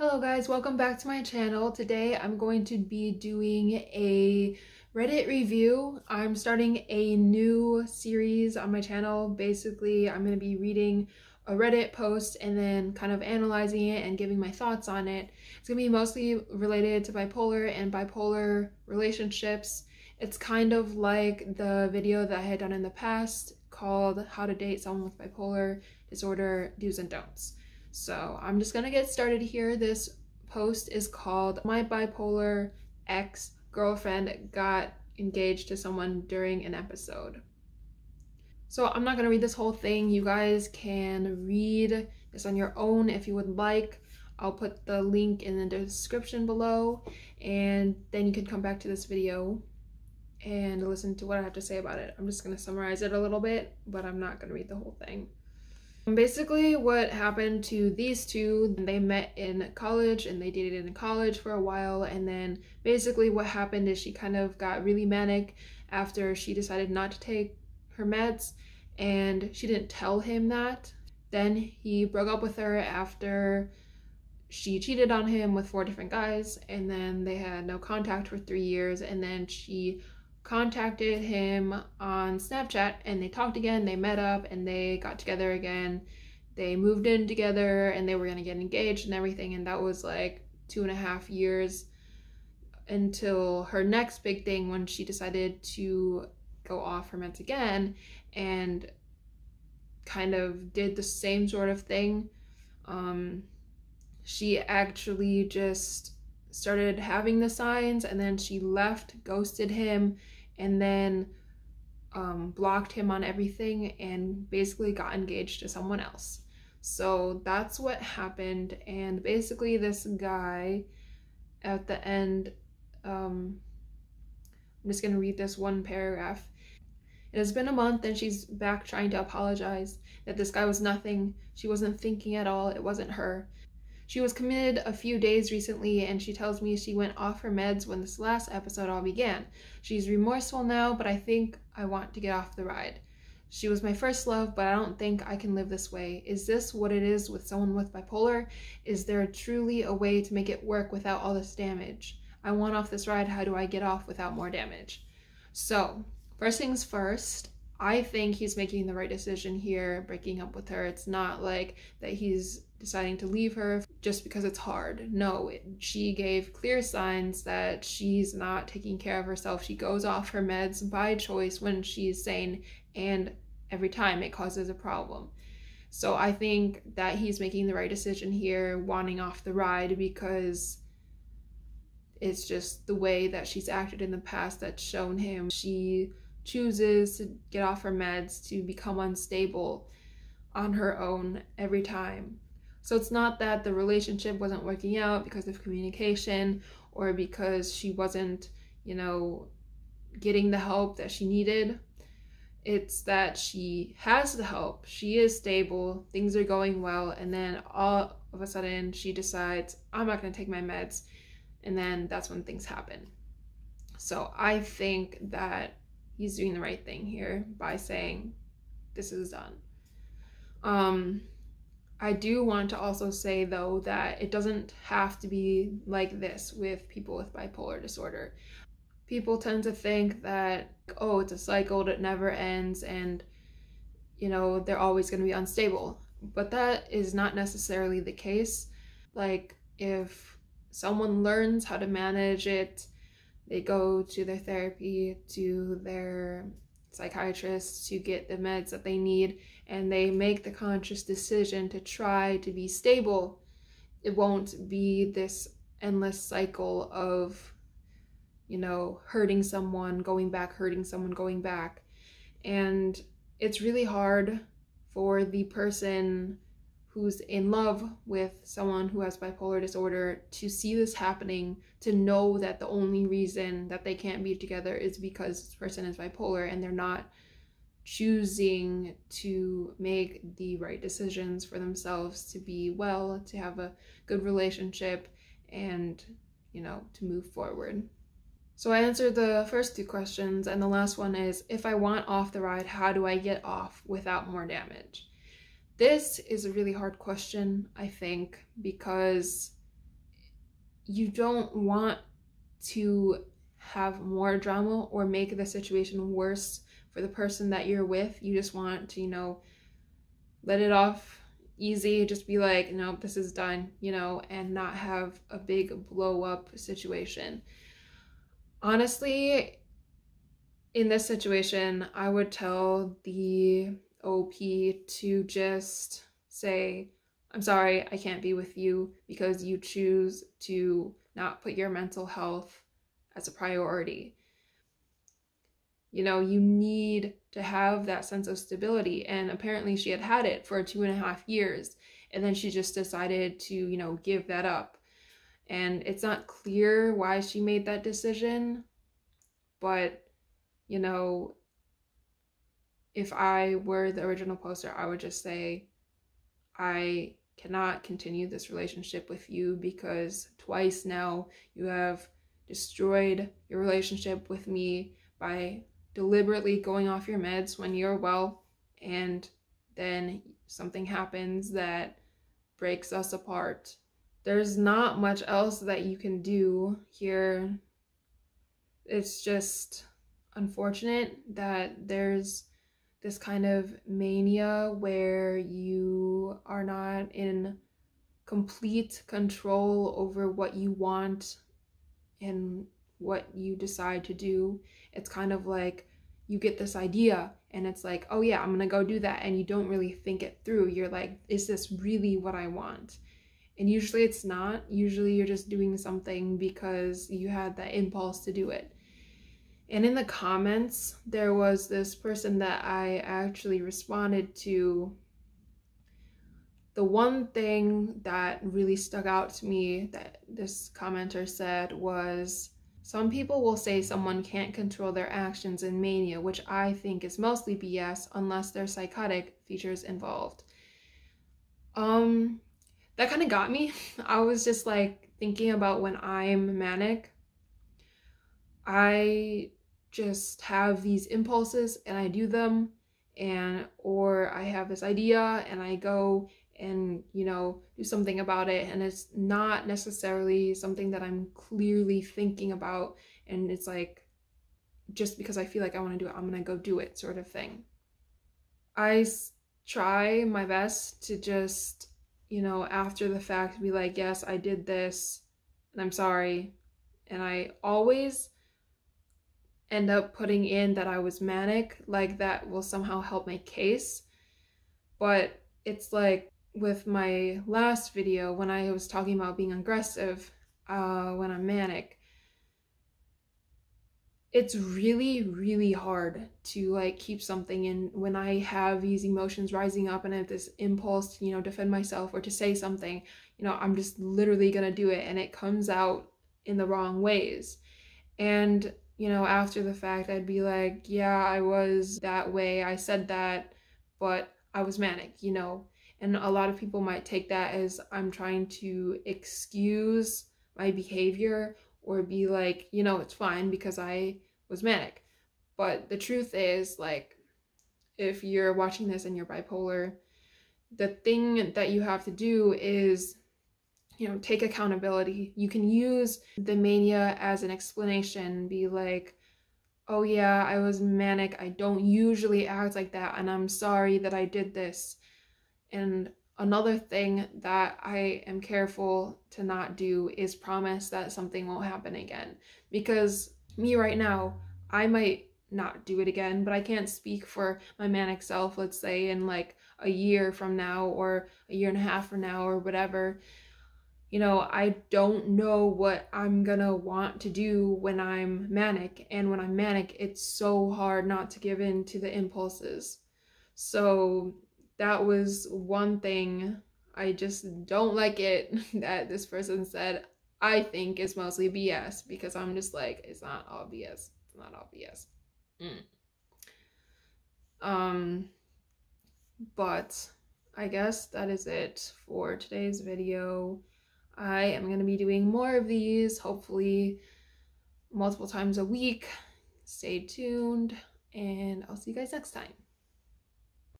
Hello guys, welcome back to my channel. Today I'm going to be doing a Reddit review. I'm starting a new series on my channel. Basically, I'm going to be reading a Reddit post and then kind of analyzing it and giving my thoughts on it. It's going to be mostly related to bipolar and bipolar relationships. It's kind of like the video that I had done in the past called How to Date Someone with Bipolar Disorder Do's and Don'ts. So I'm just gonna get started here. This post is called My Bipolar Ex-Girlfriend Got Engaged to Someone During an Episode. So I'm not gonna read this whole thing. You guys can read this on your own if you would like. I'll put the link in the description below, and then you can come back to this video and listen to what I have to say about it. I'm just gonna summarize it a little bit, but I'm not gonna read the whole thing. Basically, what happened to these two, they met in college and they dated in college for a while, and then basically what happened is she kind of got really manic after she decided not to take her meds, and she didn't tell him that. Then he broke up with her after she cheated on him with 4 different guys, and then they had no contact for 3 years, and then she contacted him on Snapchat and they talked again, they met up and they got together again. They moved in together and they were gonna get engaged and everything, and that was like 2.5 years until her next big thing when she decided to go off her meds again and kind of did the same sort of thing. She actually just started having the signs, and then she left, ghosted him, and then blocked him on everything and basically got engaged to someone else. So that's what happened. And basically this guy at the end, I'm just gonna read this one paragraph. It has been a month and she's back trying to apologize that this guy was nothing. She wasn't thinking at all. It wasn't her. She was committed a few days recently, and she tells me she went off her meds when this last episode all began. She's remorseful now, but I think I want to get off the ride. She was my first love, but I don't think I can live this way. Is this what it is with someone with bipolar? Is there truly a way to make it work without all this damage? I want off this ride. How do I get off without more damage? So, first things first, I think he's making the right decision here, breaking up with her. It's not like that he's deciding to leave her just because it's hard. No, she gave clear signs that she's not taking care of herself. She goes off her meds by choice when she's sane, and every time it causes a problem. So I think that he's making the right decision here, wanting off the ride, because it's just the way that she's acted in the past that's shown him. She chooses to get off her meds to become unstable on her own every time. So it's not that the relationship wasn't working out because of communication or because she wasn't, getting the help that she needed. It's that she has the help, she is stable, things are going well, and then all of a sudden she decides, I'm not going to take my meds, and then that's when things happen. So I think that he's doing the right thing here by saying this is done. I do want to also say, though, that it doesn't have to be like this with people with bipolar disorder. People tend to think that, oh, it's a cycle that never ends and, they're always going to be unstable. But that is not necessarily the case. Like, if someone learns how to manage it, they go to their therapy, to their psychiatrist to get the meds that they need, and they make the conscious decision to try to be stable, it won't be this endless cycle of, hurting someone, going back, hurting someone, going back. And it's really hard for the person who's in love with someone who has bipolar disorder to see this happening, to know that the only reason that they can't be together is because this person is bipolar and they're not choosing to make the right decisions for themselves to be well, to have a good relationship, and, to move forward. So I answered the first 2 questions, and the last one is, if I want off the ride, how do I get off without more damage? This is a really hard question, I think, because you don't want to have more drama or make the situation worse for the person that you're with. You just want to, let it off easy, just be like, no, this is done, and not have a big blow up situation. Honestly, in this situation, I would tell the OP to just say, I'm sorry, I can't be with you because you choose to not put your mental health as a priority. You need to have that sense of stability. And apparently she had it for 2.5 years. And then she just decided to, give that up. And it's not clear why she made that decision. But, if I were the original poster, I would just say, I cannot continue this relationship with you because twice now you have destroyed your relationship with me by deliberately going off your meds when you're well, and then something happens that breaks us apart. There's not much else that you can do here. It's just unfortunate that there's this kind of mania where you are not in complete control over what you want and what you decide to do. It's kind of like you get this idea and it's like, oh yeah, I'm gonna go do that, and you don't really think it through. You're like, is this really what I want? And usually it's not. Usually you're just doing something because you had that impulse to do it. And in the comments, there was this person that I actually responded to. The one thing that really stuck out to me that this commenter said was, some people will say someone can't control their actions in mania, which I think is mostly BS unless there's psychotic features involved. That kind of got me. I was just like thinking about when I'm manic, I just have these impulses and I do them, or I have this idea and I go and do something about it, and it's not necessarily something that I'm clearly thinking about, and it's like just because I feel like I want to do it, I'm gonna go do it, sort of thing. I try my best to just after the fact be like, yes, I did this and I'm sorry, and I always end up putting in that I was manic, like that will somehow help my case. But it's like with my last video when I was talking about being aggressive when I'm manic, it's really, really hard to like keep something in when I have these emotions rising up and I have this impulse to, defend myself or to say something. I'm just literally gonna do it, and it comes out in the wrong ways. And after the fact, I'd be like, yeah, I was that way, I said that, but I was manic, and a lot of people might take that as I'm trying to excuse my behavior or be like, it's fine because I was manic. But the truth is, like, if you're watching this and you're bipolar, the thing that you have to do is take accountability. You can use the mania as an explanation, be like, oh yeah, I was manic, I don't usually act like that, and I'm sorry that I did this. And another thing that I am careful to not do is promise that something won't happen again. Because me right now, I might not do it again, but I can't speak for my manic self, let's say in like a year from now or a year and a half from now or whatever. I don't know what I'm gonna want to do when I'm manic, and when I'm manic, it's so hard not to give in to the impulses. So that was one thing I just don't like it that this person said. I think is mostly BS, because I'm just like, it's not all BS. It's not all BS. But I guess that is it for today's video. I am going to be doing more of these, hopefully multiple times a week. Stay tuned, and I'll see you guys next time.